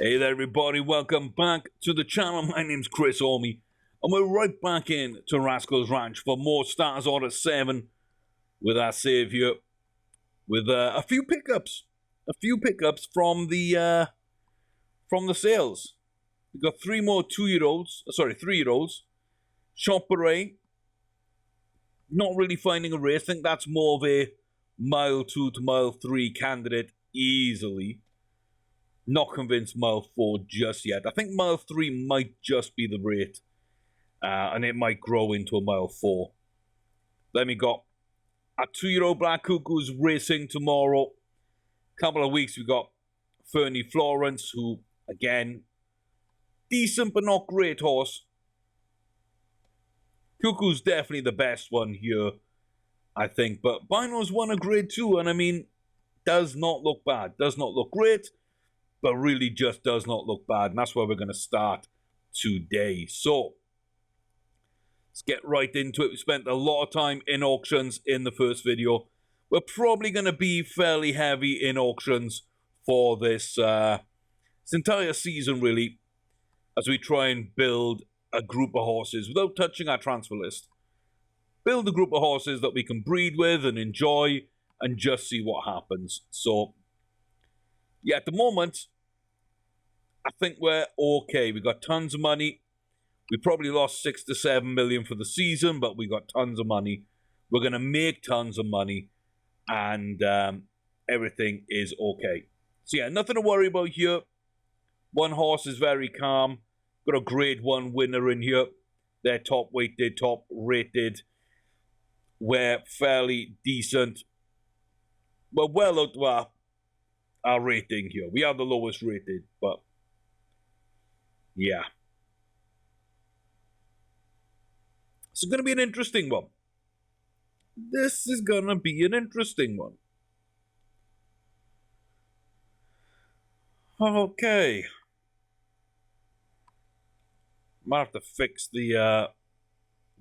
Hey there everybody, welcome back to the channel. My name's Chris Orme, and we're right back in to Rascal's Ranch for more Stars Order 7 with our saviour, with a few pickups from the sales. We've got 3 more 3-year-olds. Shot Beret, not really finding a race. I think that's more of a mile 2 to mile 3 candidate easily. Not convinced mile 4 just yet. I think mile 3 might just be the rate. And it might grow into a mile 4. Then we got a 2-year-old Black Cuckoo's racing tomorrow. Couple of weeks we got Fernie Florence, who, again, decent but not great horse. Cuckoo's definitely the best one here, I think. But Bino's won a grade 2, and I mean, does not look bad. Does not look great, but really just does not look bad. And that's where we're going to start today. So, let's get right into it. We spent a lot of time in auctions in the first video. We're probably going to be fairly heavy in auctions for this entire season, really, as we try and build a group of horses without touching our transfer list. Build a group of horses that we can breed with and enjoy and just see what happens. So, yeah, at the moment, I think we're okay. We got tons of money. We probably lost 6 to 7 million for the season, but we got tons of money. We're going to make tons of money, and everything is okay. So yeah, nothing to worry about here. One horse is very calm. Got a grade 1 winner in here. They're top weighted, top rated. We're fairly decent. We're well out to our rating here. We are the lowest rated, but yeah. It's going to be an interesting one. This is going to be an interesting one. Okay. Might have to fix the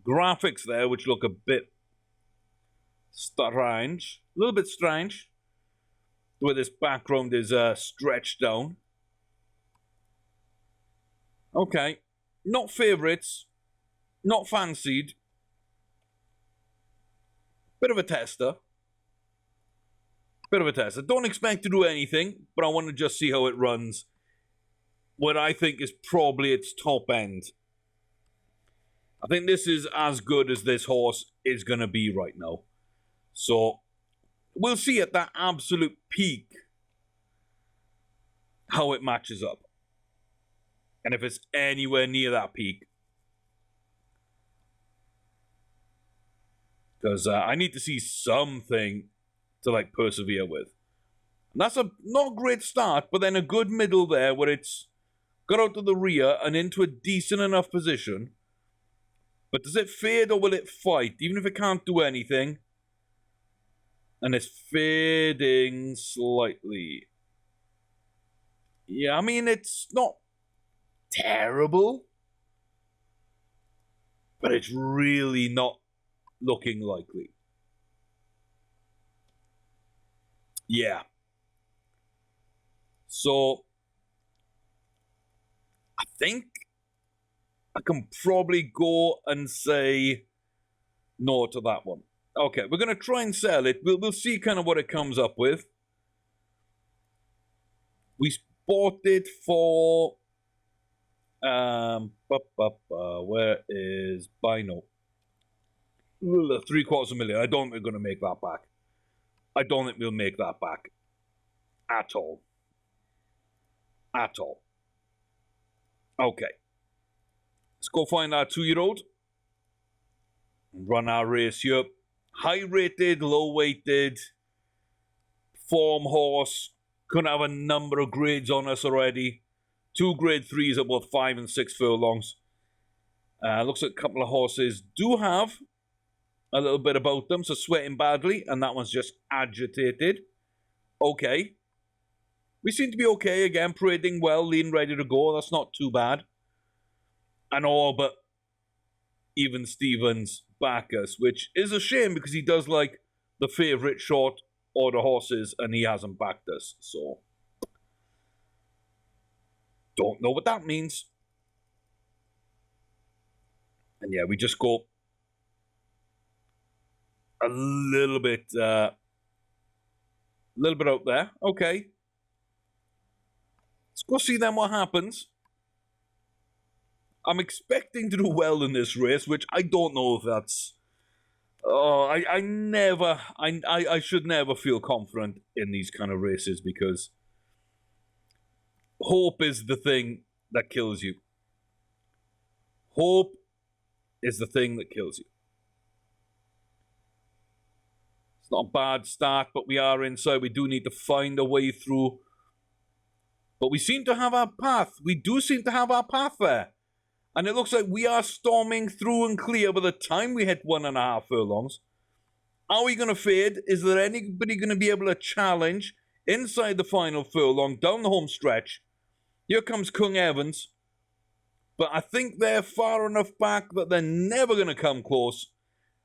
graphics there, which look a bit strange. A little bit strange. The way this background is stretched down. Okay. Not favourites. Not fancied. Bit of a tester. Don't expect to do anything, but I want to just see how it runs. What I think is probably its top end. I think this is as good as this horse is going to be right now. So, we'll see at that absolute peak how it matches up. And if it's anywhere near that peak. Because I need to see something to, like, persevere with. And that's a not great start, but then a good middle there where it's got out to the rear and into a decent enough position. But does it fade or will it fight? Even if it can't do anything. And it's fading slightly. Yeah, I mean, it's not terrible. But it's really not looking likely. Yeah. So, I think I can probably go and say no to that one. Okay, we're going to try and sell it. We'll see kind of what it comes up with. We bought it for... where is Bino? 750,000. I don't think we're going to make that back. I don't think we'll make that back. At all. At all. Okay. Let's go find our 2-year-old. Run our race here. High rated, low weighted. Form horse. Could have a number of grades on us already. 2 grade 3s at both 5 and 6 furlongs. Looks like a couple of horses do have a little bit about them, so sweating badly, and that one's just agitated. Okay. We seem to be okay again, parading well, lean, ready to go. That's not too bad. And all but even Stevens back us, which is a shame because he does like the favourite short order horses and he hasn't backed us, so Don't know what that means. And yeah, we just go a little bit out there. Okay. Let's go see then what happens. I'm expecting to do well in this race, which I don't know if that's... Oh, I should never feel confident in these kind of races, because hope is the thing that kills you. Hope is the thing that kills you. It's not a bad start, but we are inside. We do need to find a way through. But we seem to have our path. We do seem to have our path there. And it looks like we are storming through and clear by the time we hit 1.5 furlongs. Are we going to fade? Is there anybody going to be able to challenge inside the final furlong, down the home stretch? Here comes Kung Evans. But I think they're far enough back that they're never going to come close.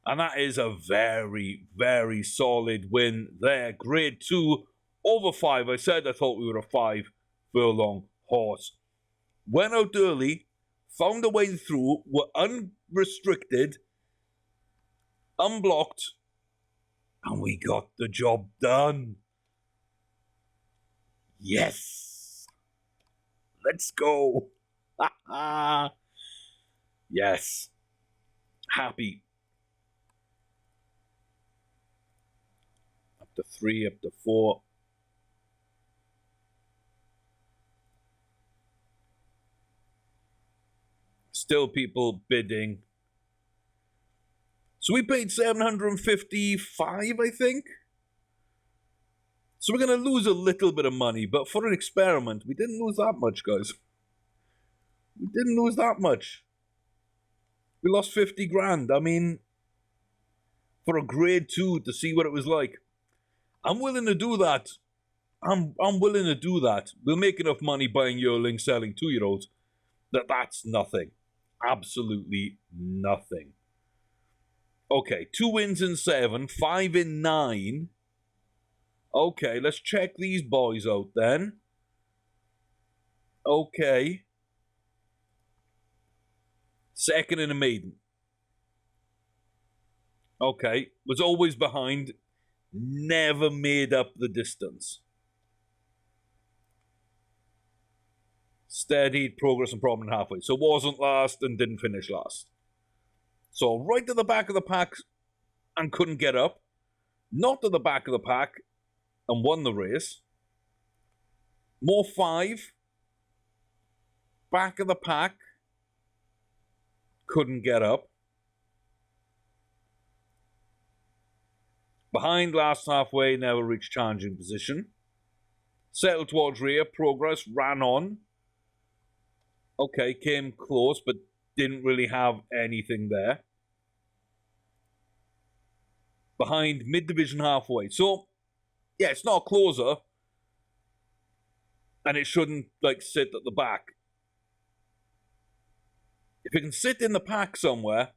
And that is a very, very solid win there. Grade 2 over 5. I said I thought we were a 5 furlong horse. Went out early, found a way through, were unrestricted, unblocked, and we got the job done. Yes. Let's go. Yes. Happy. Up to 3, up to 4. Still people bidding. So we paid 755, I think. So we're going to lose a little bit of money, but for an experiment, we didn't lose that much, guys. We didn't lose that much. We lost 50 grand. I mean, for a grade 2 to see what it was like. I'm willing to do that. I'm willing to do that. We'll make enough money buying yearlings, selling 2-year-olds. That's nothing. Absolutely nothing. Okay, 2 wins in 7, 5 in 9. Okay, let's check these boys out then. Okay. Second in a maiden. Okay, was always behind. Never made up the distance. Steadied progress and prominent halfway. So wasn't last and didn't finish last. So right to the back of the pack and couldn't get up. Not to the back of the pack and won the race. More 5. Back of the pack. Couldn't get up. Behind last halfway, never reached challenging position. Settled towards rear, progress, ran on. Okay, came close, but didn't really have anything there. Behind mid-division halfway. So, yeah, it's not a closer. And it shouldn't, sit at the back. If it can sit in the pack somewhere,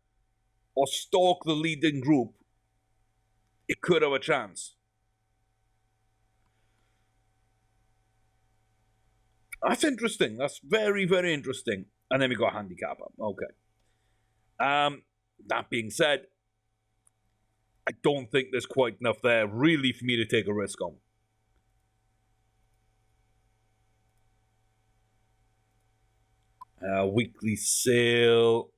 or stalk the leading group, it could have a chance. That's interesting. That's very, very interesting. And then we got a handicapper. Okay. That being said, I don't think there's quite enough there really for me to take a risk on. Weekly sale.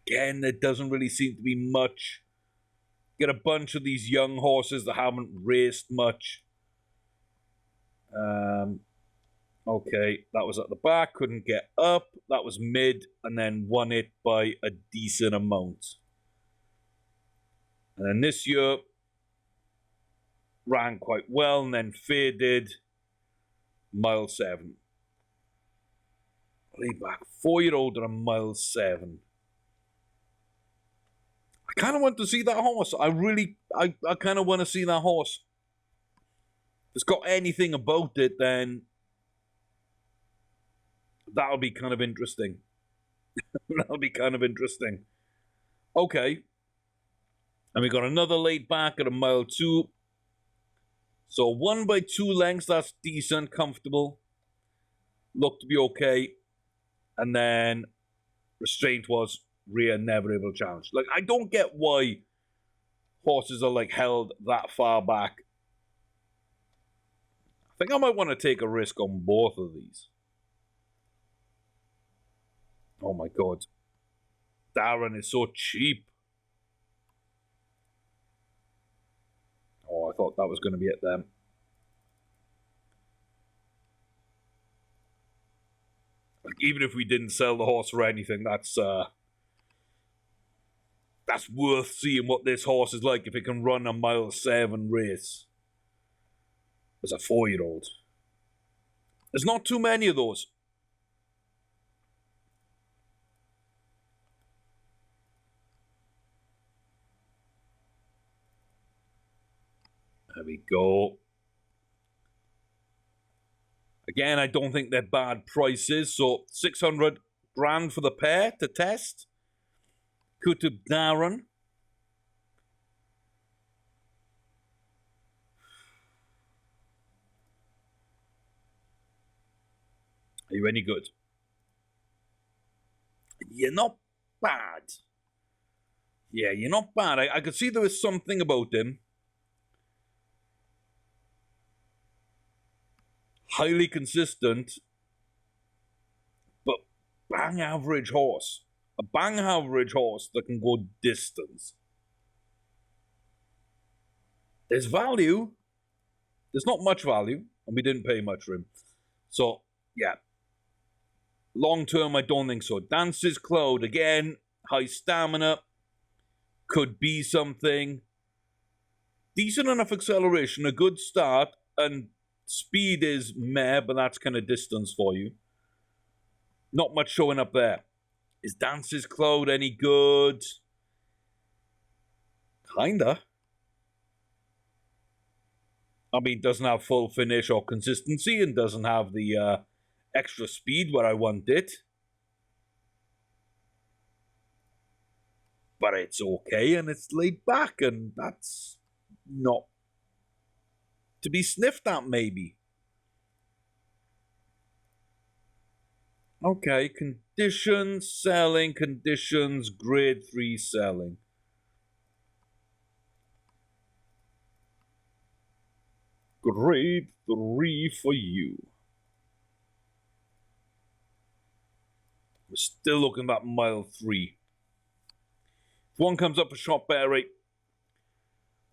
Again, there doesn't really seem to be much. Get a bunch of these young horses that haven't raced much. Okay, that was at the back, couldn't get up. That was mid, and then won it by a decent amount. And then this year, ran quite well, and then faded. Mile 7. Way back, 4-year-old at a mile 7. I kind of want to see that horse. I kind of want to see that horse. If it's got anything about it, then that'll be kind of interesting. That'll be kind of interesting. Okay. And we got another late back at a mile 2. So 1 by 2 lengths, that's decent, comfortable. looked to be okay, and then restraint was rear never able to challenge. Like, I don't get why horses are like held that far back. I think I might want to take a risk on both of these. Oh my god. Darren is so cheap. Oh, I thought that was going to be it then. Like, even if we didn't sell the horse or anything, that's worth seeing what this horse is like if it can run a mile 7 race as a 4-year-old. There's not too many of those. There we go. Again, I don't think they're bad prices. So 600 grand for the pair to test. Kutub Darren. Are you any good? You're not bad. Yeah, you're not bad. I could see there was something about him. Highly consistent, but bang average horse. A bang average horse that can go distance. There's value. There's not much value, and we didn't pay much for him. So, yeah. Long term, I don't think so. Dances Cloud, again, high stamina. Could be something. Decent enough acceleration, a good start, and speed is meh, but that's kind of distance for you. Not much showing up there. Is Dance's Cloud any good? Kinda. I mean, doesn't have full finish or consistency and doesn't have the extra speed where I want it. But it's okay and it's laid back, and that's not to be sniffed at, maybe. Okay, conditions, selling, conditions, grade 3 selling. Grade 3 for you. We're still looking at mile 3. If one comes up for shot bear rate,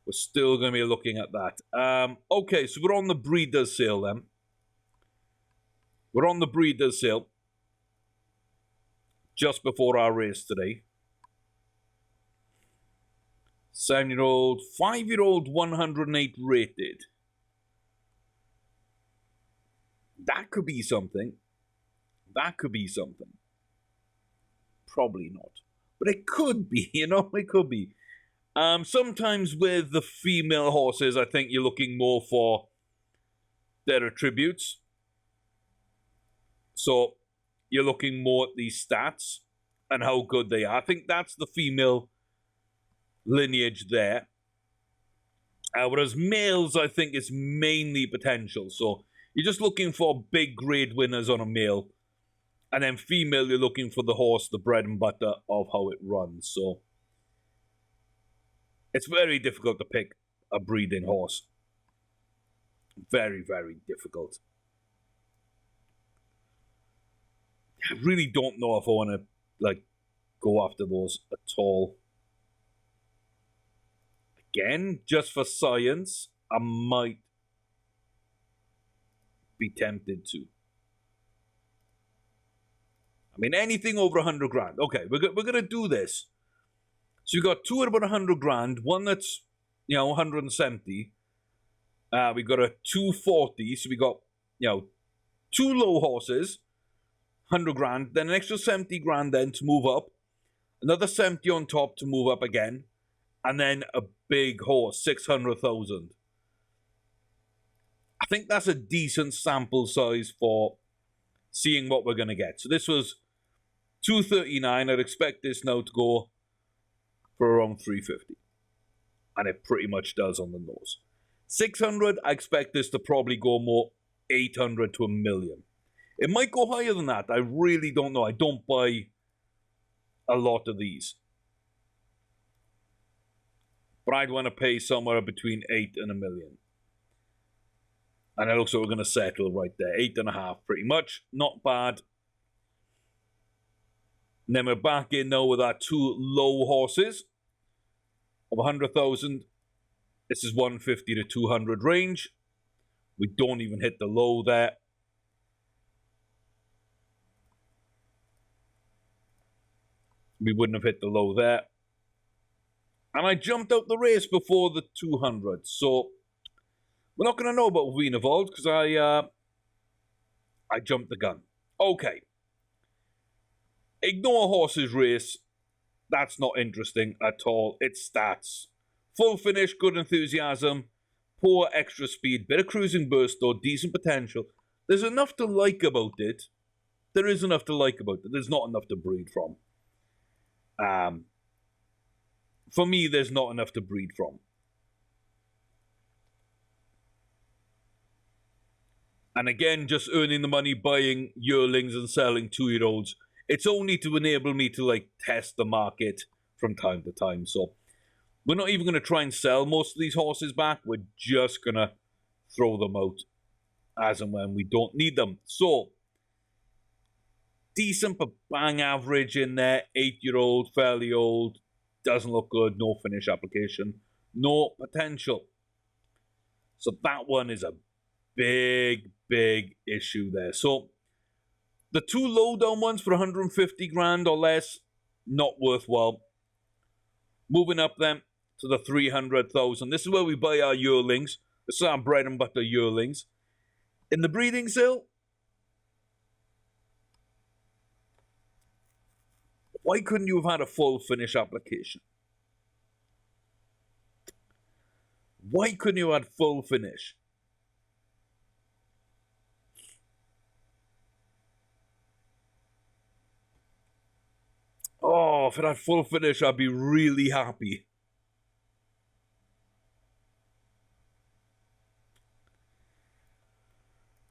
we're still going to be looking at that. Okay, so we're on the breeder's sale then. We're on the breeder's sale. Just before our race today. 7-year-old, 5-year-old, 108 rated. That could be something. That could be something. Probably not. But it could be, you know, it could be. Sometimes with the female horses, I think you're looking more for their attributes. So you're looking more at these stats and how good they are. I think that's the female lineage there. Whereas males, I think, is mainly potential. So you're just looking for big grade winners on a male. And then female, you're looking for the horse, the bread and butter of how it runs. So it's very difficult to pick a breeding horse. Very, very difficult. I really don't know if I want to, like, go after those at all. Again, just for science, I might be tempted to. I mean, anything over 100 grand. Okay, we're going to do this. So you got two at about 100 grand, one that's, 170. We got a 240, so we got, two low horses, 100 grand, then an extra 70 grand then to move up, another 70 on top to move up again, and then a big horse, 600,000. I think that's a decent sample size for seeing what we're going to get. So this was 239. I'd expect this now to go for around 350. And it pretty much does on the nose. 600, I expect this to probably go more 800 to $1 million. It might go higher than that. I really don't know. I don't buy a lot of these. But I'd want to pay somewhere between 8 and 1 million. And it looks like we're going to settle right there. 8.5, pretty much. Not bad. And then we're back in now with our two low horses of 100,000. This is 150 to 200 range. We don't even hit the low there. We wouldn't have hit the low there. And I jumped out the race before the 200. So we're not going to know about Wien Evolved because I jumped the gun. Okay. Ignore horses race. That's not interesting at all. It's stats. Full finish, good enthusiasm, poor extra speed, bit of cruising burst or decent potential. There's enough to like about it. There is enough to like about it. There's not enough to breed from. For me, there's not enough to breed from. And again, just earning the money, buying yearlings and selling 2-year-olds. It's only to enable me to, like, test the market from time to time. So we're not even going to try and sell most of these horses back. We're just going to throw them out as and when we don't need them. So, decent but bang average in there. 8-year-old, fairly old. Doesn't look good. No finish application. No potential. So that one is a big, big issue there. So the two low down ones for 150 grand or less, not worthwhile. Moving up then to the 300,000. This is where we buy our yearlings. This is our bread and butter yearlings. In the breeding sale, why couldn't you have had a full finish application? Why couldn't you have had full finish? Oh, if it had full finish, I'd be really happy.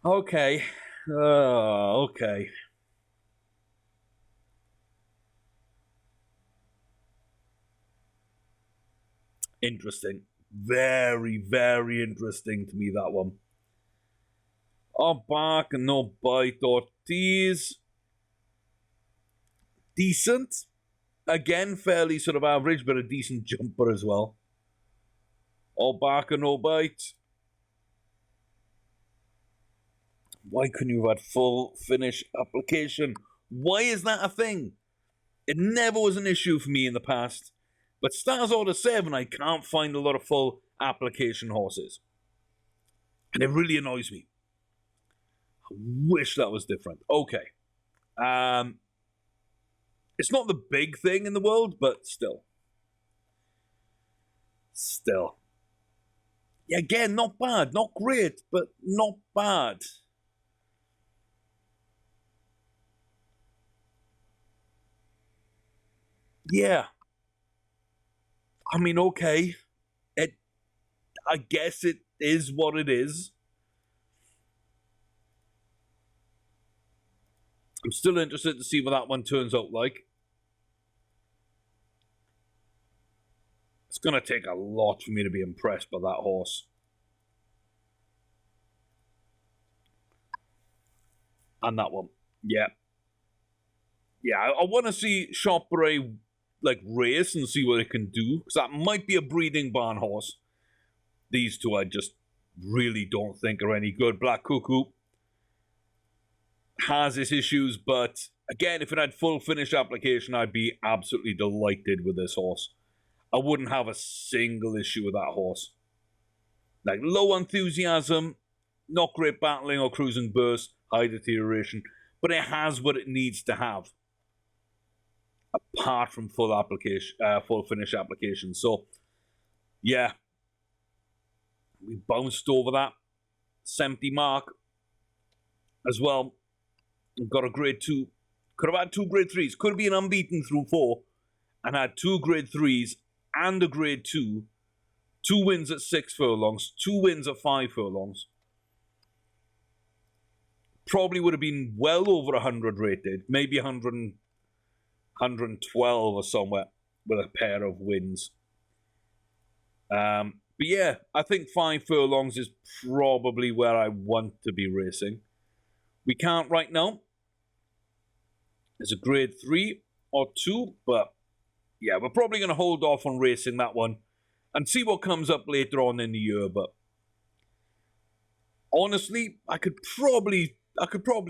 Okay. Okay. Interesting. Very, very interesting to me, that one. Oh, bark and no bite or tease. Decent. Again, fairly sort of average, but a decent jumper as well. All bark and no bite. Why couldn't you have had full finish application? Why is that a thing? It never was an issue for me in the past. But Stars Order 7, I can't find a lot of full application horses. And it really annoys me. I wish that was different. Okay. It's not the big thing in the world, but still. Still. Yeah, again, not bad. Not great, but not bad. Yeah. I mean, okay. I guess it is what it is. I'm still interested to see what that one turns out like. It's going to take a lot for me to be impressed by that horse. And that one. Yeah. Yeah, I want to see Chopre like race and see what it can do, because that might be a breeding barn horse. These two I just really don't think are any good. Black Cuckoo has its issues, but again, if it had full finish application, I'd be absolutely delighted with this horse. I wouldn't have a single issue with that horse. Like, low enthusiasm, not great battling or cruising burst, high deterioration, but it has what it needs to have. Apart from full application, full finish application. So, yeah, we bounced over that 70 mark as well. We've got a grade 2. Could have had 2 grade 3s. Could have been unbeaten through 4 and had 2 grade 3s and a grade 2. 2 wins at 6 furlongs, 2 wins at 5 furlongs. probably would have been well over 100 rated, maybe 100, 112 or somewhere with a pair of wins. But yeah, I think 5 furlongs is probably where I want to be racing. We can't right now. It's a grade 3 or 2, but yeah, we're probably going to hold off on racing that one and see what comes up later on in the year. But honestly, I could probably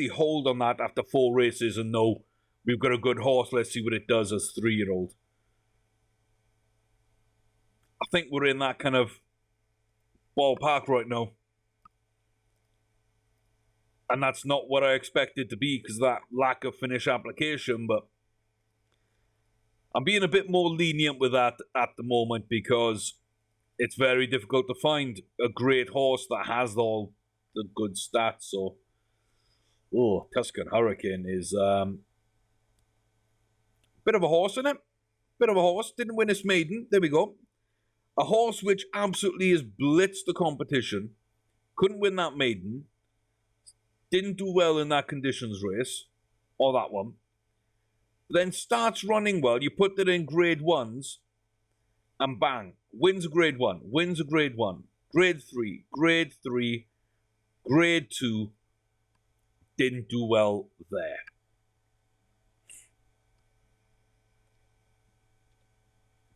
hold on that after 4 races and know we've got a good horse. Let's see what it does as 3-year-old. I think we're in that kind of ballpark right now. And that's not what I expected to be because of that lack of finish application, but I'm being a bit more lenient with that at the moment because it's very difficult to find a great horse that has all the good stats. So, Tuscan Hurricane is a bit of a horse in it. Bit of a horse. Didn't win his maiden. There we go. A horse which absolutely has blitzed the competition. Couldn't win that maiden. Didn't do well in that conditions race. Or that one. Then starts running well. You put it in grade 1s. And bang. Wins a grade 1. Wins a grade 1. Grade 3. Grade 3. Grade 2. Didn't do well there.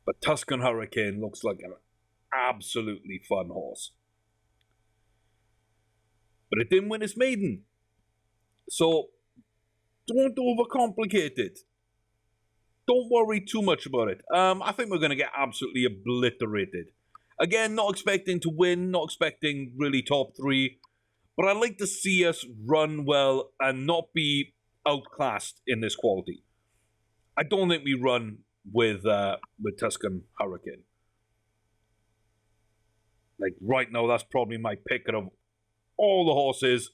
But Tuscan Hurricane looks like an absolutely fun horse. But it didn't win its maiden. So, don't overcomplicate it. Don't worry too much about it. I think we're going to get absolutely obliterated. Again, not expecting to win, not expecting really top 3. But I'd like to see us run well and not be outclassed in this quality. I don't think we run with Tuscan Hurricane. Like right now, that's probably my pick of all the horses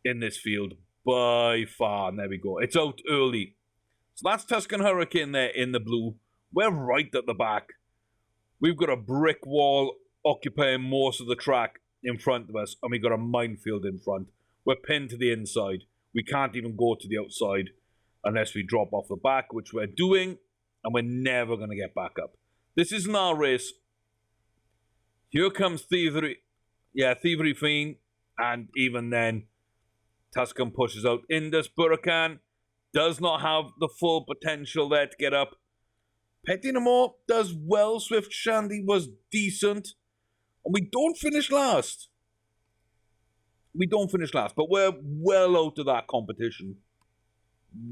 in this field by far. And there we go. It's out early. So that's Tuscan Hurricane there in the blue. We're right at the back. We've got a brick wall occupying most of the track in front of us, and we've got a minefield in front. We're pinned to the inside. We can't even go to the outside unless we drop off the back, which we're doing, and we're never going to get back up. This isn't our race. Here comes Thievery. Yeah, Thievery Fiend, and even then, Tuscan pushes out Indus. Buracan does not have the full potential there to get up. Petit Namor does well. Swift Shandy was decent. And we don't finish last. We don't finish last, but we're well out of that competition.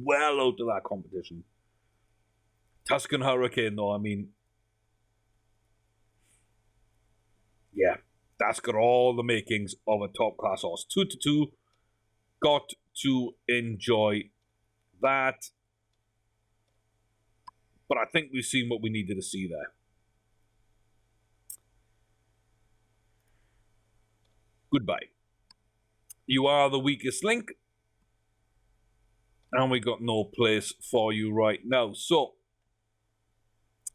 Well out of that competition. Tuscan Hurricane, though, I mean, yeah, that's got all the makings of a top-class horse. 2-2. Got to enjoy that. But I think we've seen what we needed to see there. Goodbye. You are the weakest link. And we got no place for you right now. So,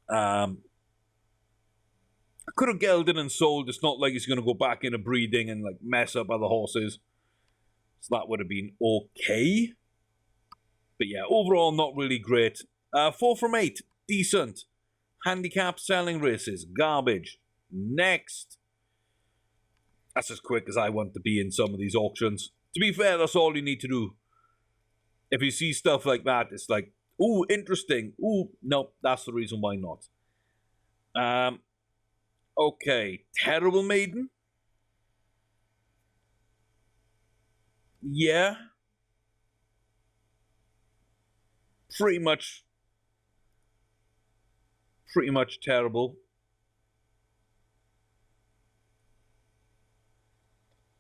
I could have gelded and sold. It's not like he's going to go back into breeding and like mess up other horses. So that would have been okay. But yeah, overall not really great. 4 from 8. Decent. Handicap selling races. Garbage. Next. That's as quick as I want to be in some of these auctions. To be fair, that's all you need to do. If you see stuff like that, it's like, ooh, interesting. Ooh, no, that's the reason why not. Okay, Terrible Maiden. Yeah. Pretty much terrible.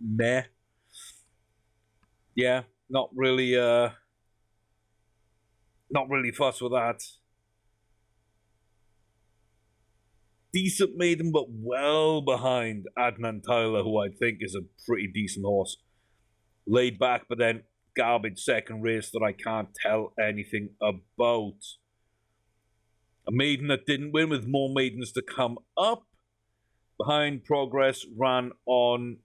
Meh. Yeah, not really fussed with that. Decent maiden, but well behind Adnan Tyler, who I think is a pretty decent horse. Laid back, but then garbage second race that I can't tell anything about. A maiden that didn't win, with more maidens to come up. Behind Progress ran on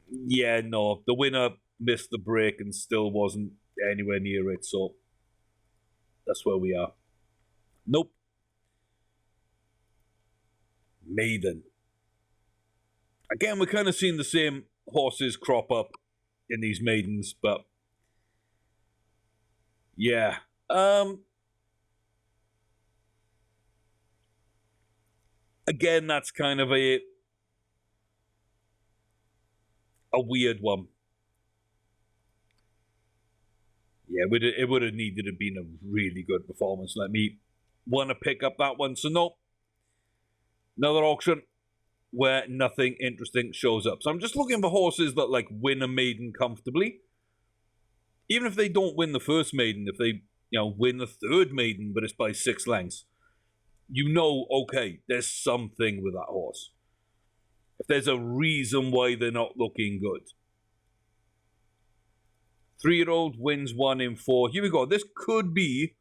Yeah, no, the winner missed the break and still wasn't anywhere near it, so that's where we are. Nope. Maiden. Again, we're kind of seeing the same horses crop up in these maidens, but yeah. Again, that's kind of a weird one. Yeah, it would have needed to have been a really good performance. Let me want to pick up that one. So no, another auction where nothing interesting shows up. So I'm just looking for horses that like win a maiden comfortably. Even if they don't win the first maiden, if they win the third maiden, but it's by 6 lengths, okay, there's something with that horse. If there's a reason why they're not looking good. 3-year-old wins 1 in 4. Here we go. This could be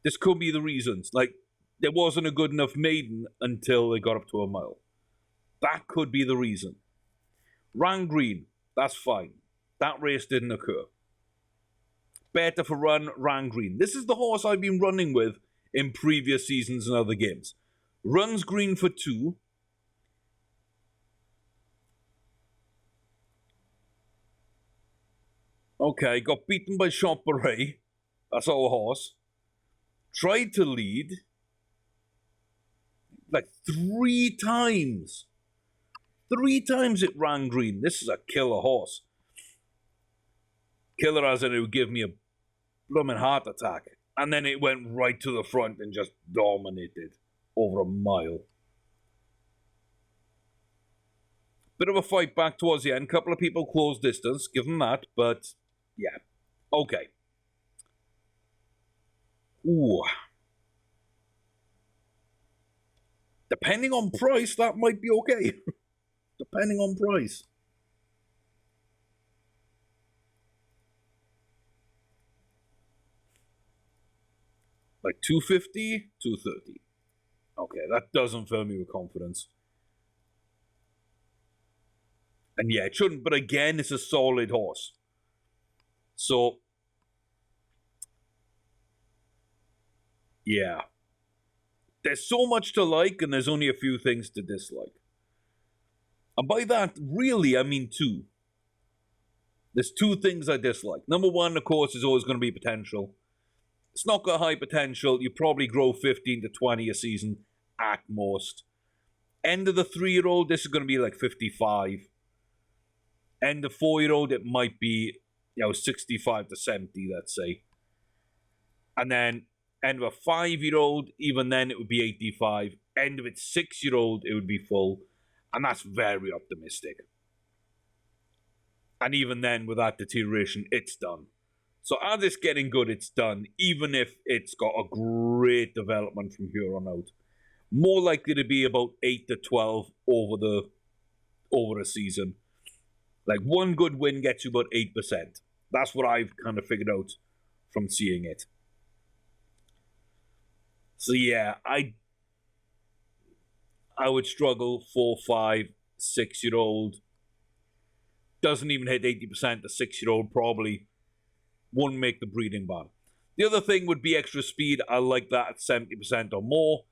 the reasons. Like, there wasn't a good enough maiden until they got up to a mile. That could be the reason. Ran green. That's fine. That race didn't occur. Better for run, ran green. This is the horse I've been running with in previous seasons and other games. Runs green for 2. Okay, got beaten by Champ Beret. That's our horse. Tried to lead like 3 times. 3 times it ran green. This is a killer horse. Killer as in it would give me a blooming heart attack. And then it went right to the front and just dominated over a mile. Bit of a fight back towards the end. Couple of people close distance, give them that, but yeah. Okay. Ooh. Depending on price, that might be okay. Depending on price. Like 250, 230. Okay, that doesn't fill me with confidence. And yeah, it shouldn't, but again, it's a solid horse. So, yeah. There's so much to like, and there's only a few things to dislike. And by that, really, I mean 2. There's 2 things I dislike. Number 1, of course, is always going to be potential. It's not got high potential. You probably grow 15 to 20 a season at most. End of the 3-year-old, this is going to be like 55. End of 4-year-old, it might be 65 to 70, let's say. And then end of a 5-year-old, even then it would be 85. End of its 6-year-old, it would be full. And that's very optimistic. And even then, with that deterioration, it's done. So as it's getting good, it's done, even if it's got a great development from here on out. More likely to be about 8 to 12 over a season. Like 1 good win gets you about 8%. That's what I've kind of figured out from seeing it. So yeah, I would struggle 4, 5, 6-year-old. Doesn't even hit 80%. The 6-year-old probably won't make the breeding barn. The other thing would be extra speed. I like that at 70% or more.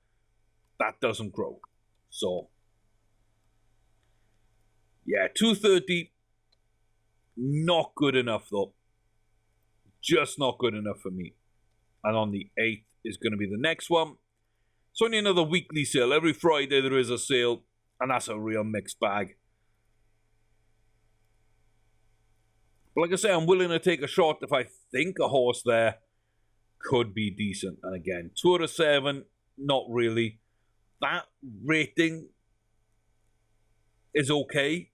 That doesn't grow. So, yeah, 230. Not good enough, though. Just not good enough for me. And on the 8th is going to be the next one. It's only another weekly sale. Every Friday there is a sale. And that's a real mixed bag. But like I say, I'm willing to take a shot if I think a horse there could be decent. And again, 2 out of 7, not really. That rating is okay.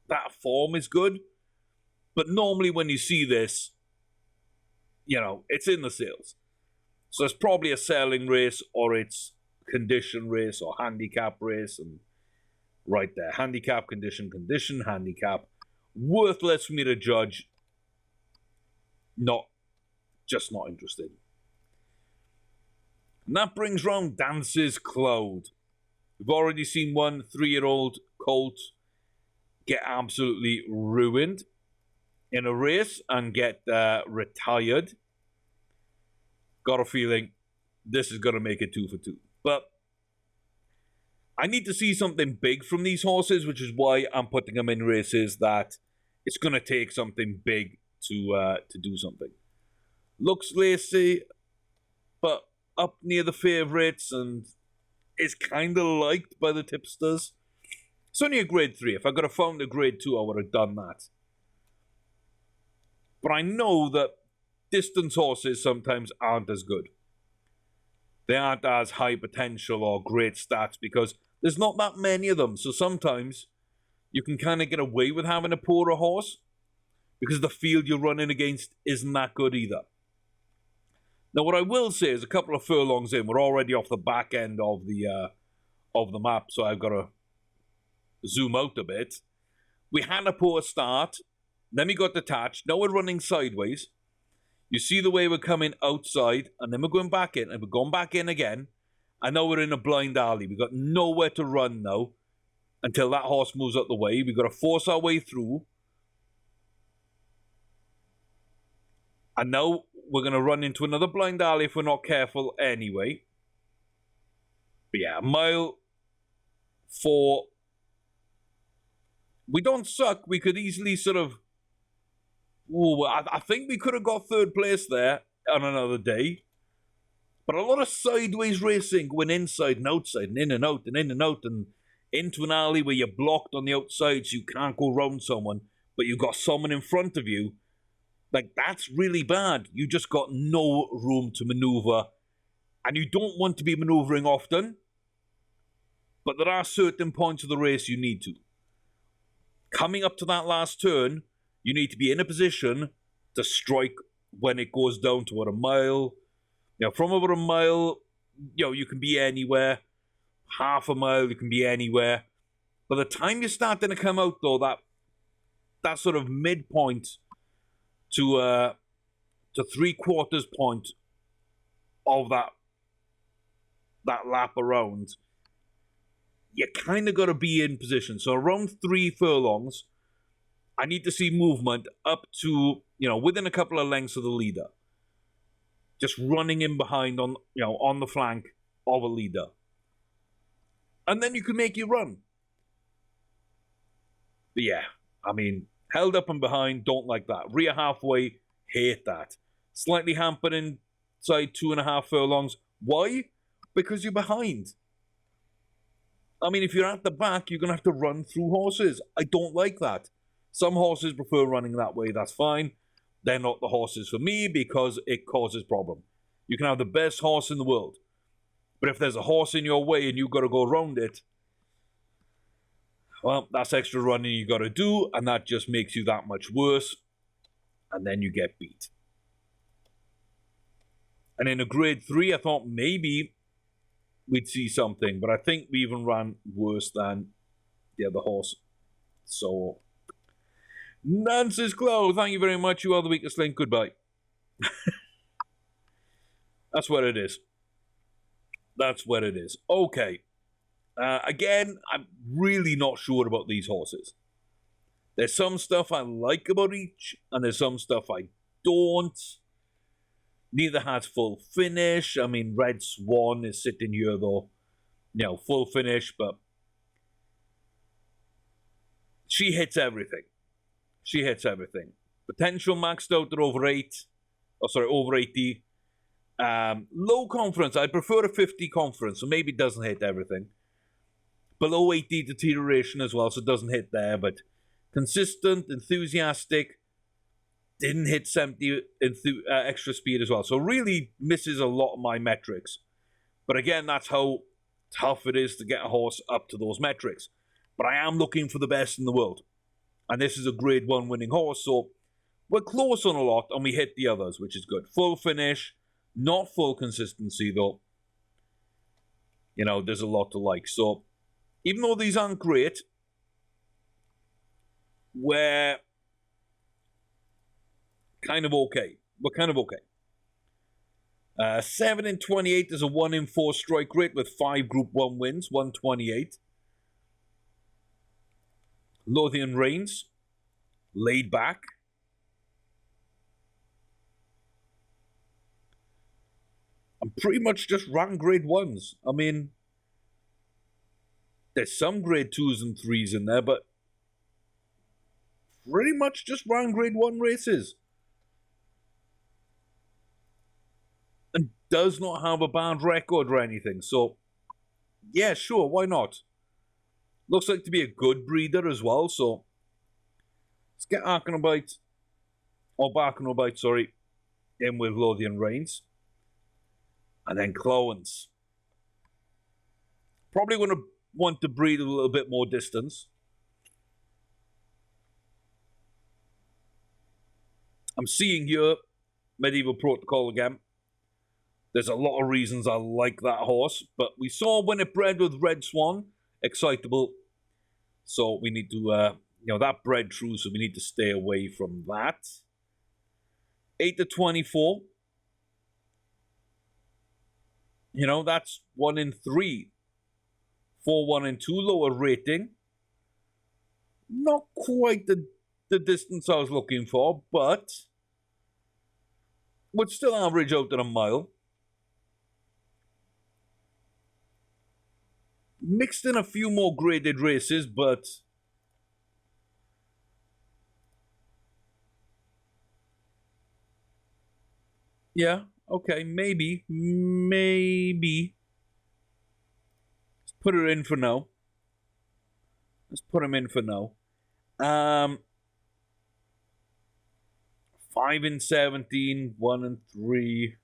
That form is good. But normally when you see this, it's in the sales. So it's probably a selling race, or it's condition race, or handicap race. And right there, handicap, condition, handicap. Worthless for me to judge. Just not interested. And that brings round Dance's Cloud. We've already seen one 3-year-old colt get absolutely ruined in a race and get retired. Got a feeling this is going to make it 2 for 2. But I need to see something big from these horses, which is why I'm putting them in races that it's going to take something big to do something. Looks lacy, but up near the favourites and is kind of liked by the tipsters. It's only a grade 3. If I could have found a grade 2, I would have done that. But I know that distance horses sometimes aren't as good. They aren't as high potential or great stats because there's not that many of them. So sometimes you can kind of get away with having a poorer horse because the field you're running against isn't that good either. Now, what I will say is a couple of furlongs in, we're already off the back end of the map, so I've got to zoom out a bit. We had a poor start, then we got detached, now we're running sideways. You see the way we're coming outside, and then we're going back in, and we're going back in again, and now we're in a blind alley. We've got nowhere to run now until that horse moves out the way. We've got to force our way through. And now we're going to run into another blind alley if we're not careful anyway. But yeah, mile 4. We don't suck. We could easily sort of... Ooh, I think we could have got 3rd place there on another day. But a lot of sideways racing, going inside and outside and in and out and in and out and into an alley where you're blocked on the outside so you can't go round someone, but you've got someone in front of you. Like, that's really bad. You just got no room to maneuver. And you don't want to be maneuvering often. But there are certain points of the race you need to. Coming up to that last turn, you need to be in a position to strike when it goes down to about a mile. You know, from about a mile, you know, you can be anywhere. Half a mile, you can be anywhere. By the time you're starting to come out, though, that sort of midpoint to 3/4 point of that lap around, you kind of got to be in position. So around 3 furlongs, I need to see movement up to, you know, within a couple of lengths of the leader. Just running in behind on the flank of a leader. And then you can make your run. But yeah, I mean, held up and behind, don't like that. Rear halfway, hate that. Slightly hampered inside 2.5 furlongs. Why? Because you're behind. I mean, if you're at the back, you're going to have to run through horses. I don't like that. Some horses prefer running that way, that's fine. They're not the horses for me because it causes problem. You can have the best horse in the world, but if there's a horse in your way and you've got to go around it, well, that's extra running you got to do, and that just makes you that much worse, and then you get beat. And in a grade 3, I thought maybe we'd see something, but I think we even ran worse than the other horse. So, Nance's Clo, thank you very much. You are the weakest link. Goodbye. That's what it is. That's what it is. Okay. Again, I'm really not sure about these horses. There's some stuff I like about each, and there's some stuff I don't. Neither has full finish. I mean, Red Swan is sitting here, though. You know, full finish, but she hits everything. She hits everything. Potential maxed out at over 80. Low confidence. I prefer a 50 confidence, so maybe it doesn't hit everything. Below 80 deterioration as well, so it doesn't hit there, but consistent, enthusiastic, didn't hit 70 extra speed as well. So really misses a lot of my metrics. But again, that's how tough it is to get a horse up to those metrics. But I am looking for the best in the world. And this is a grade 1 winning horse, so we're close on a lot, and we hit the others, which is good. Full finish, not full consistency, though. You know, there's a lot to like. So, even though these aren't great, we're kind of okay. We're kind of okay. 7 in 28 is a 1 in 4 strike rate with 5 Group 1 wins, 128. Lothian Reigns, Laid Back. And pretty much just ran grade 1s. I mean, there's some grade 2s and 3s in there, but pretty much just ran grade 1 races. And does not have a bad record or anything. So, yeah, sure, why not? Looks like to be a good breeder as well, so let's get Barkenobite, sorry, in with Lothian Reigns. And then Clowens. Probably going to want to breed a little bit more distance. I'm seeing here Medieval Protocol again. There's a lot of reasons I like that horse, but we saw when it bred with Red Swan, excitable. So we need to, that bred true, so we need to stay away from that. 8-24. That's 1 in 3. 4, 1 and 2, lower rating. Not quite the distance I was looking for, but would still average out at a mile. Mixed in a few more graded races, but yeah, okay, maybe. Let's put her in for now. Let's put him in for now. 5 in 17, 1 and 3.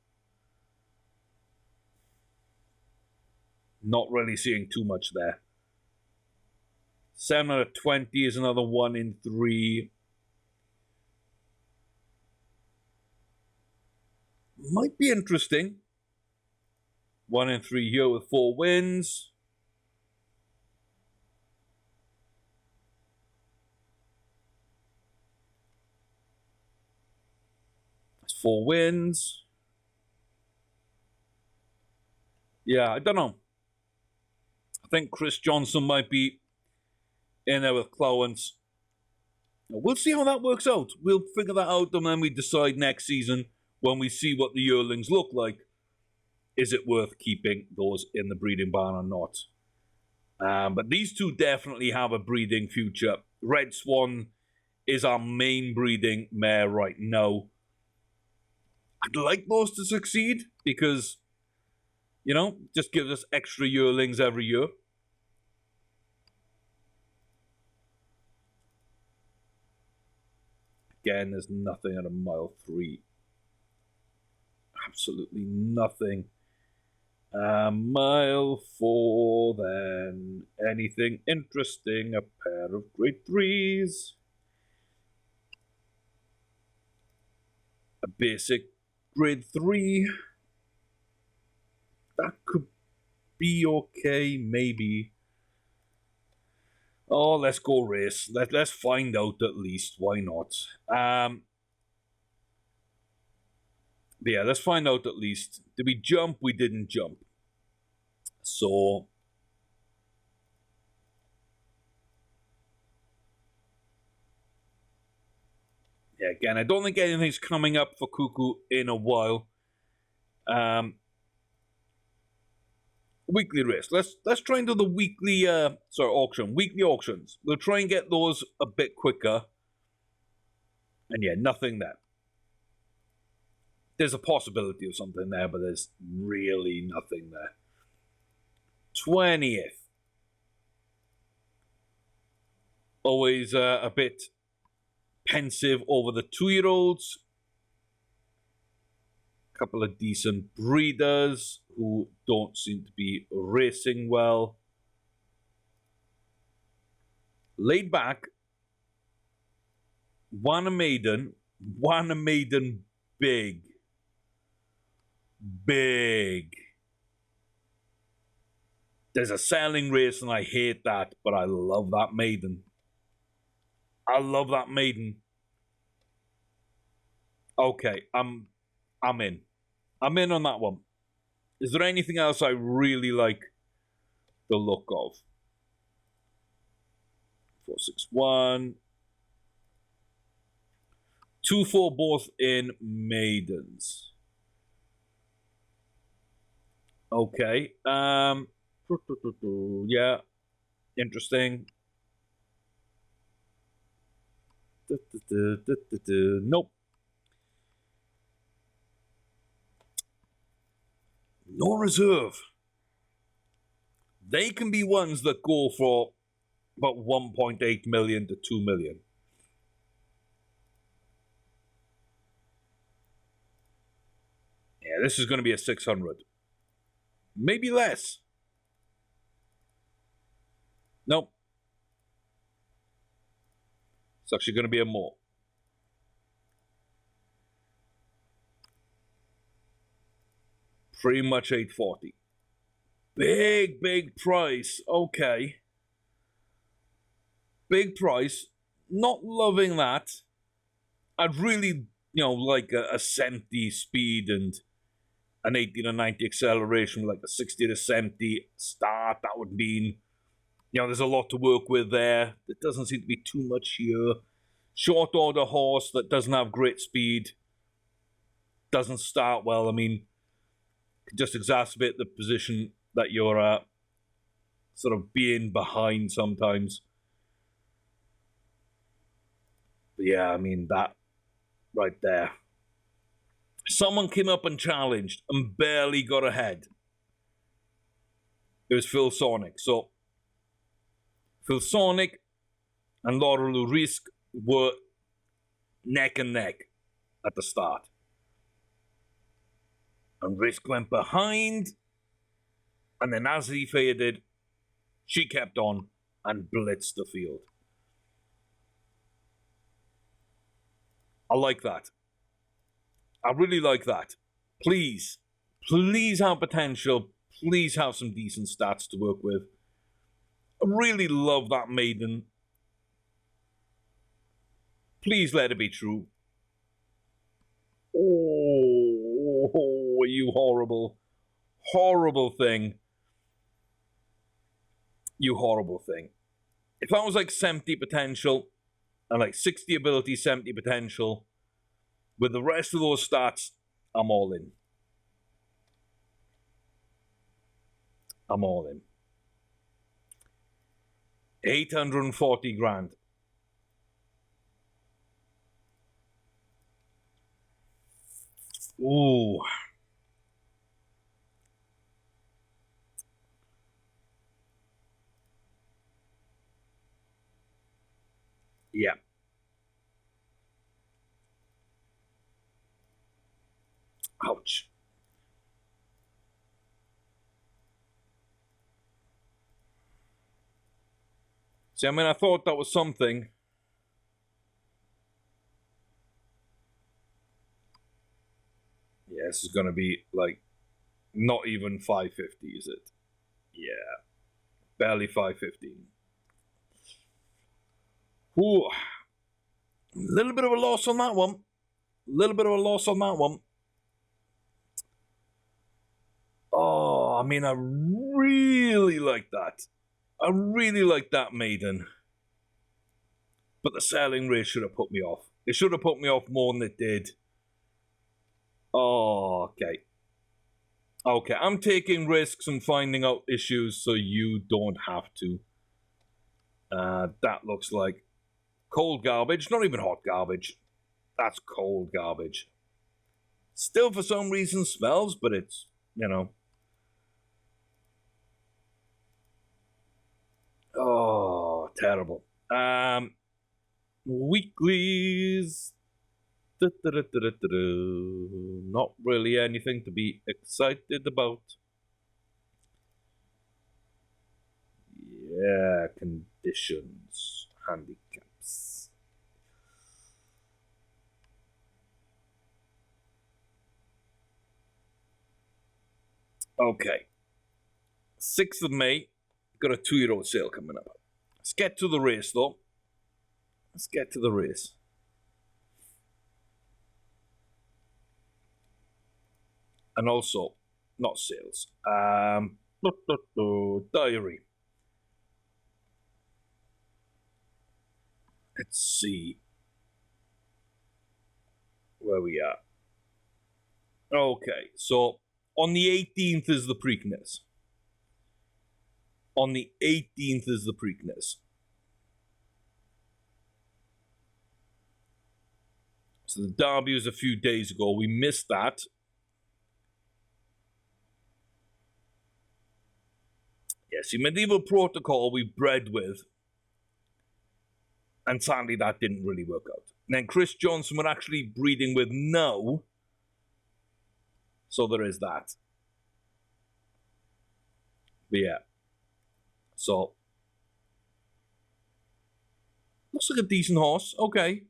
Not really seeing too much there. 7 out of 20 is another 1 in 3. Might be interesting. 1 in 3 here with 4 wins. That's 4 wins. Yeah, I don't know. I think Chris Johnson might be in there with Clowens. We'll see how that works out. We'll figure that out, and then we decide next season when we see what the yearlings look like. Is it worth keeping those in the breeding barn or not? But these two definitely have a breeding future. Red Swan is our main breeding mare right now. I'd like those to succeed because, just gives us extra yearlings every year. Again, there's nothing at a mile 3. Absolutely nothing. Mile 4, then anything interesting? A pair of grade 3s. A basic grade 3. That could be okay, maybe. Oh, let's go race. Let's find out at least. Why not? Yeah, let's find out at least. Did we jump? We didn't jump. So yeah, again, I don't think anything's coming up for Cuckoo in a while. Weekly race. Let's try and do the weekly auction. Weekly auctions. We'll try and get those a bit quicker. And yeah, nothing there. There's a possibility of something there, but there's really nothing there. 20th. Always a bit pensive over the 2-year-olds. Couple of decent breeders who don't seem to be racing well. Laid Back. Won a maiden big. There's a selling race and I hate that, but I love that maiden. Okay, I'm in. I'm in on that one. Is there anything else I really like the look of? 461. 2-4 both in maidens. Okay. Yeah. Interesting. Nope. No reserve. They can be ones that go for about 1.8 million to 2 million. Yeah, this is going to be a 600. Maybe less. Nope. It's actually going to be a more. Pretty much 840. Big price. Okay. Big price. Not loving that. I'd really, like a 70 speed and an 80 to 90 acceleration, like a 60 to 70 start. That would mean, there's a lot to work with there. There doesn't seem to be too much here. Short order horse that doesn't have great speed. Doesn't start well. I mean, could just exacerbate the position that you're sort of being behind sometimes. But yeah, I mean, that right there. Someone came up and challenged and barely got ahead. It was Phil Sonic. So, Phil Sonic and Laura Lurisk were neck and neck at the start. And Risk went behind, and then as he faded, she kept on and blitzed the field. I like that. I really like that. Please have potential. Please have some decent stats to work with. I really love that maiden. Please let it be true. Oh, you horrible thing. You horrible thing. If I was like 70 potential and like 60 ability, 70 potential, with the rest of those stats, I'm all in. I'm all in. 840 grand. Ooh. Yeah. Ouch. See, I mean, I thought that was something. Yeah, this is going to be, like, not even 550, is it? Yeah. Barely 515. Ooh. A little bit of a loss on that one. Oh, I mean, I really like that. I really like that maiden. But the selling rate should have put me off. It should have put me off more than it did. Oh, okay. Okay, I'm taking risks and finding out issues so you don't have to. That looks like cold garbage. Not even hot garbage. That's cold garbage. Still, for some reason, smells, but it's, Oh, terrible. Weeklies. Not really anything to be excited about. Yeah, conditions, handicaps. Okay. 6th of May, got a 2-year-old sale coming up. Let's get to the race, though. Let's get to the race. And also, not sales. Diary. Let's see where we are. Okay, so on the 18th is the Preakness. On the 18th is the Preakness. So the Derby was a few days ago. We missed that. Yes, the Medieval Protocol we bred with. And sadly, that didn't really work out. And then Chris Johnson we're actually breeding with now. So there is that. But yeah. So. Looks like a decent horse. Okay.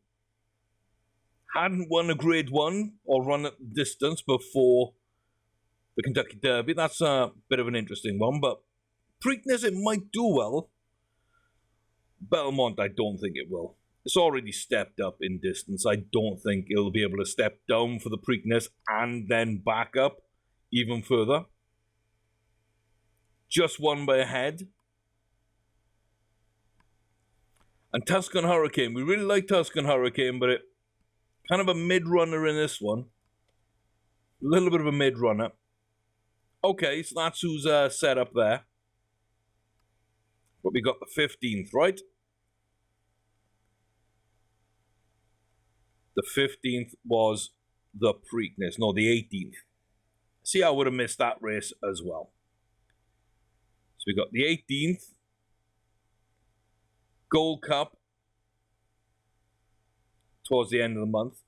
Hadn't won a Grade 1 or run at distance before the Kentucky Derby. That's a bit of an interesting one. But Preakness, it might do well. Belmont, I don't think it will. It's already stepped up in distance. I don't think it'll be able to step down for the Preakness and then back up even further. Just one by a head. And Tuscan Hurricane. We really like Tuscan Hurricane, but it kind of a mid-runner in this one. A little bit of a mid-runner. Okay, so that's who's set up there. But we got the 15th, right? The 15th was the Preakness. No, the 18th. See, I would have missed that race as well. So we got the 18th. Gold Cup. Towards the end of the month.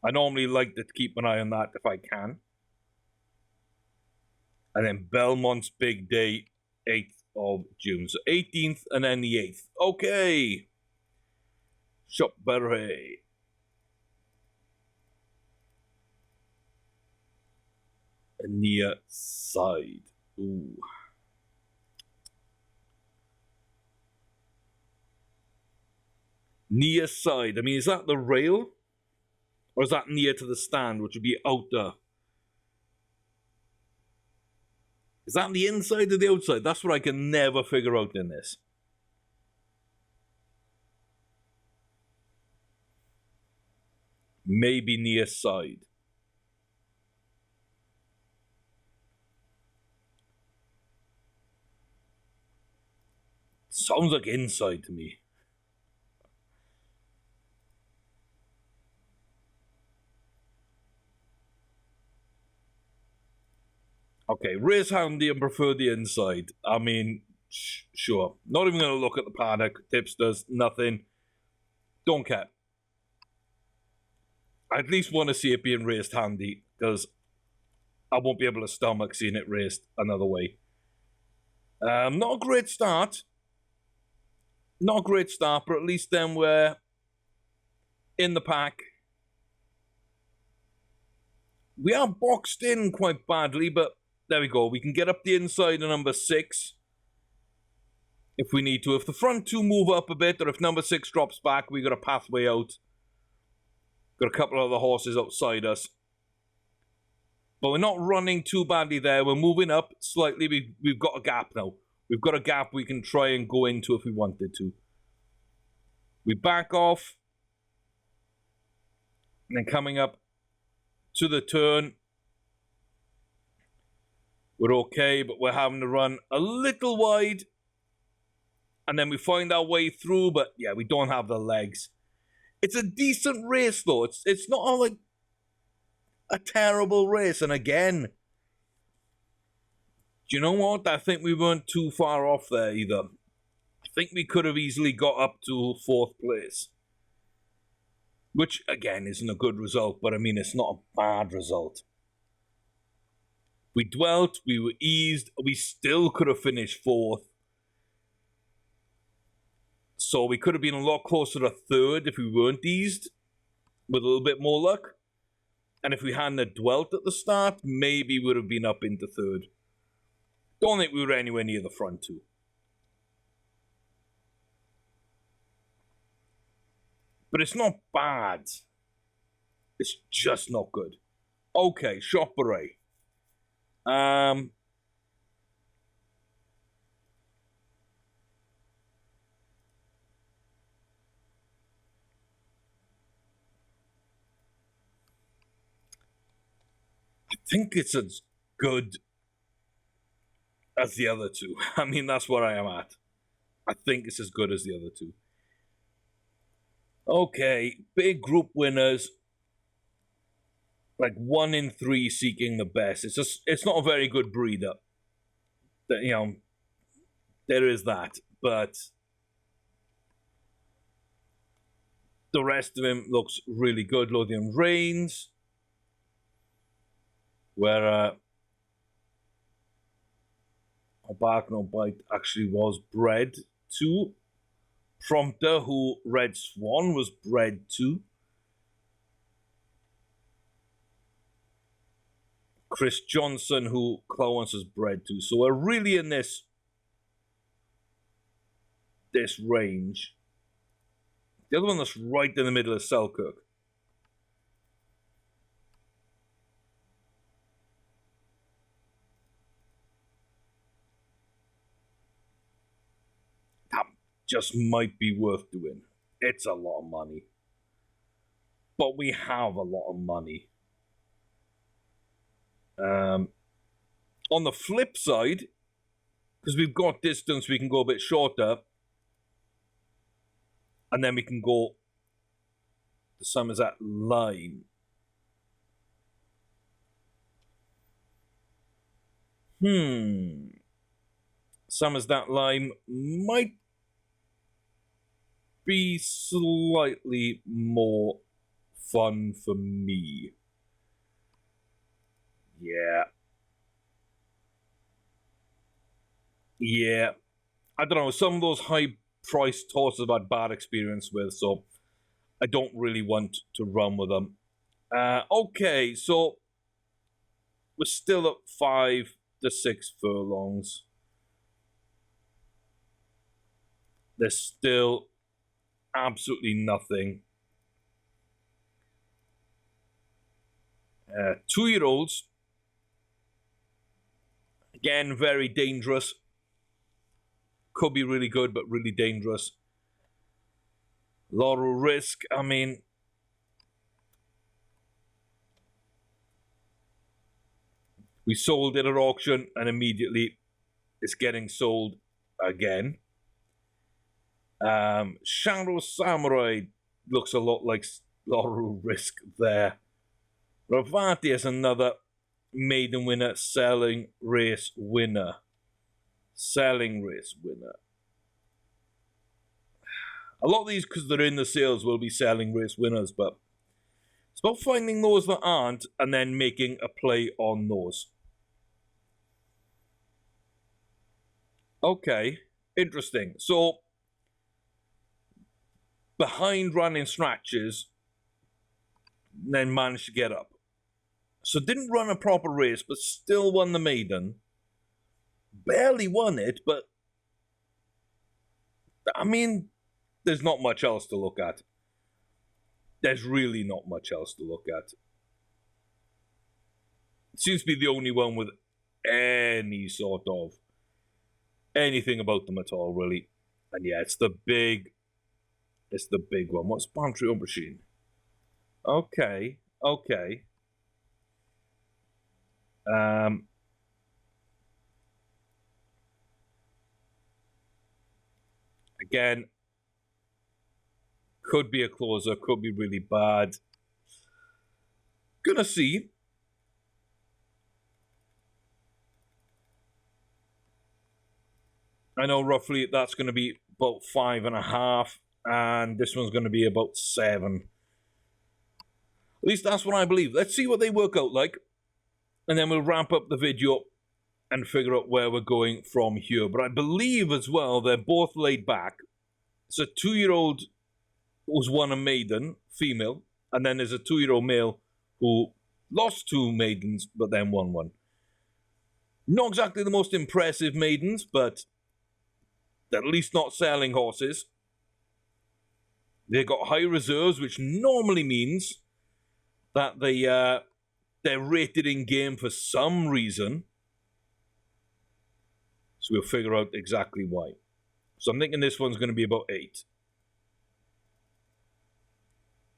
I normally like to keep an eye on that if I can. And then Belmont's big day, 8th of June. So 18th and then the 8th. Okay. Shopberry. A near side. Ooh. Near side. I mean, is that the rail? Or is that near to the stand, which would be outer? Is that the inside or the outside? That's what I can never figure out in this. Maybe near side. Sounds like inside to me. Okay, race handy and prefer the inside. I mean, sure. Not even going to look at the paddock, tipsters, nothing. Don't care. I at least want to see it being raced handy, because I won't be able to stomach seeing it raced another way. Not a great start. Not a great start, but at least then we're in the pack. We are boxed in quite badly, but there we go. We can get up the inside of number 6 if we need to. If the front two move up a bit, or if number 6 drops back, we got a pathway out. Got a couple of other horses outside us. But we're not running too badly there. We're moving up slightly. We've got a gap now. We've got a gap we can try and go into if we wanted to. We back off. And then coming up to the turn. We're okay, but we're having to run a little wide. And then we find our way through, but yeah, we don't have the legs. It's a decent race, though. It's not like a terrible race. And again, do you know what? I think we weren't too far off there either. I think we could have easily got up to 4th place. Which, again, isn't a good result, but I mean, it's not a bad result. We dwelt, we were eased, we still could have finished 4th. So we could have been a lot closer to 3rd if we weren't eased, with a little bit more luck. And if we hadn't dwelt at the start, maybe we would have been up into 3rd. Don't think we were anywhere near the front two. But it's not bad. It's just not good. Okay, Shop Beret. think it's as good as the other two. I mean, that's where I am at. I think it's as good as the other two. Okay, big group winners. Like 1 in 3 seeking the best. It's not a very good breeder. You know, there is that, but the rest of him looks really good. Lothian Reigns, where Bark No Bite actually was bred to. Prompter, who Red Swan was bred to. Chris Johnson, who Clowens was bred to. So we're really in this range. The other one that's right in the middle is Selkirk. That just might be worth doing. It's a lot of money. But we have a lot of money. On the flip side, because we've got distance, we can go a bit shorter. And then we can go the Somerset line. Somerset line might be slightly more fun for me. Yeah. I don't know, some of those high-priced horses I've had bad experience with, so I don't really want to run with them. Okay, so we're still at 5 to 6 furlongs. There's still absolutely nothing. 2-year-olds, again, very dangerous. Could be really good, but really dangerous. Laurel Risk, I mean, we sold it at auction and immediately it's getting sold again. Shadow Samurai looks a lot like Laurel Risk there. Ravati is another maiden winner, selling race winner. A lot of these, because they're in the sales, will be selling race winners, but it's about finding those that aren't and then making a play on those. Okay, interesting. So, behind running scratches, then managed to get up. So didn't run a proper race, but still won the maiden. Barely won it, but I mean, there's not much else to look at. There's really not much else to look at. It seems to be the only one with any sort of anything about them at all, really. And yeah, it's the big one. What's Pantry Aubergine? Okay. Again, could be a closer, could be really bad. Gonna see. I know roughly that's going to be about 5.5, and this one's going to be about 7. At least that's what I believe. Let's see what they work out like, and then we'll wrap up the video and figure out where we're going from here. But I believe as well they're both laid back. It's a 2-year-old who's won a maiden, female, and then there's a 2-year-old male who lost 2 maidens but then won 1. Not exactly the most impressive maidens, but at least not selling horses. They got high reserves, which normally means that they're rated in game for some reason. So we'll figure out exactly why. So I'm thinking this one's going to be about 8.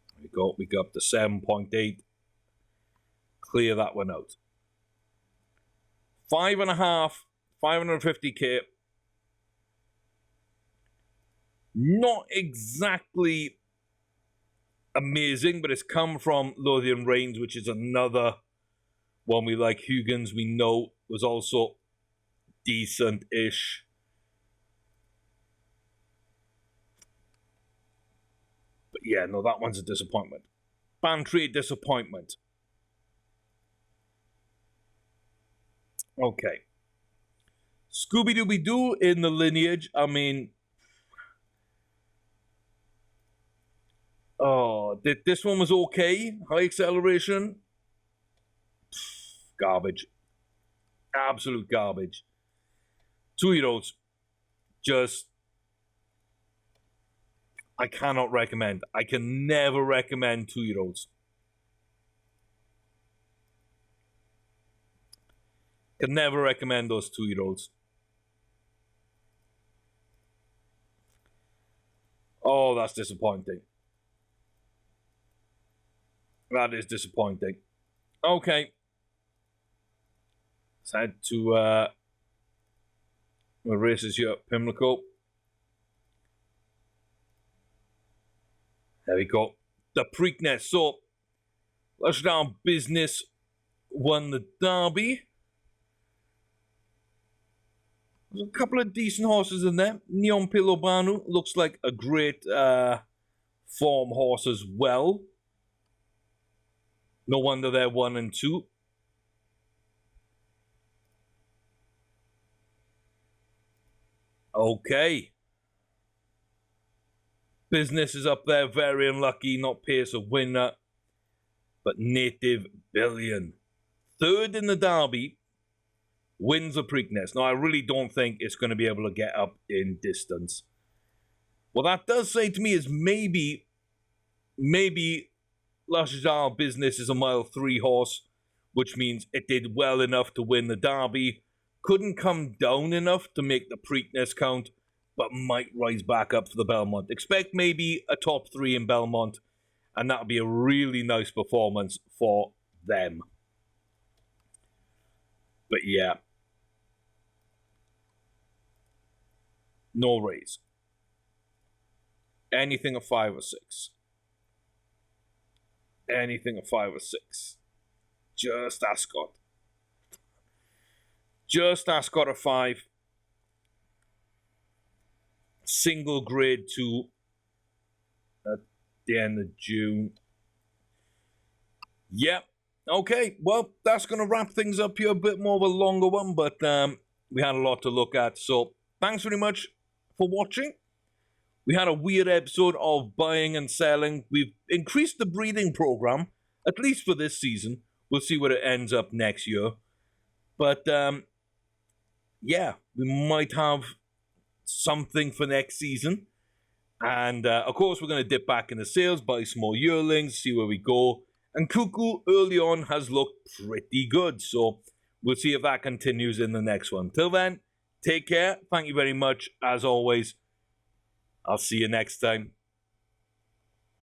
There we go. We go up to 7.8. Clear that one out. 5.5, 550k. Not exactly amazing, but it's come from Lothian Reigns, which is another one we like. Huygens, we know, was also decent-ish. But yeah, no, that one's a disappointment. Bantry, disappointment. Okay. Scooby-Dooby-Doo in the lineage, I mean... Oh, this one was okay. High acceleration. Garbage. Absolute garbage. 2-year-olds. Just... I cannot recommend. I can never recommend 2-year-olds. Can never recommend those 2-year-olds. Oh, that's disappointing. That is disappointing. Okay. Let's head to my races here at Pimlico. There we go. The Preakness. So, Lushdown Business won the Derby. There's a couple of decent horses in there. Neon Pilobanu looks like a great form horse as well. No wonder they're 1 and 2. Okay. Business is up there, very unlucky, not Pace a winner, but Native Billion. 3rd in the Derby, wins the Preakness. Now, I really don't think it's going to be able to get up in distance. What that does say to me is maybe Lushdown Business is a mile 3 horse, which means it did well enough to win the Derby, couldn't come down enough to make the Preakness count, but might rise back up for the Belmont. Expect maybe a top 3 in Belmont, and that would be a really nice performance for them. But yeah. No raise. Anything of 5 or 6. Anything of 5 or 6. Just Ascot. Just Ascot of 5. Single grade 2 at the end of June. Yep. Okay. Well, that's going to wrap things up here. A bit more of a longer one, but we had a lot to look at. So thanks very much for watching. We had a weird episode of buying and selling. We've increased the breeding program, at least for this season. We'll see where it ends up next year. But, yeah, we might have something for next season. And, of course, we're going to dip back into sales, buy some more yearlings, see where we go. And Cuckoo early on has looked pretty good. So we'll see if that continues in the next one. Till then, take care. Thank you very much, as always. I'll see you next time.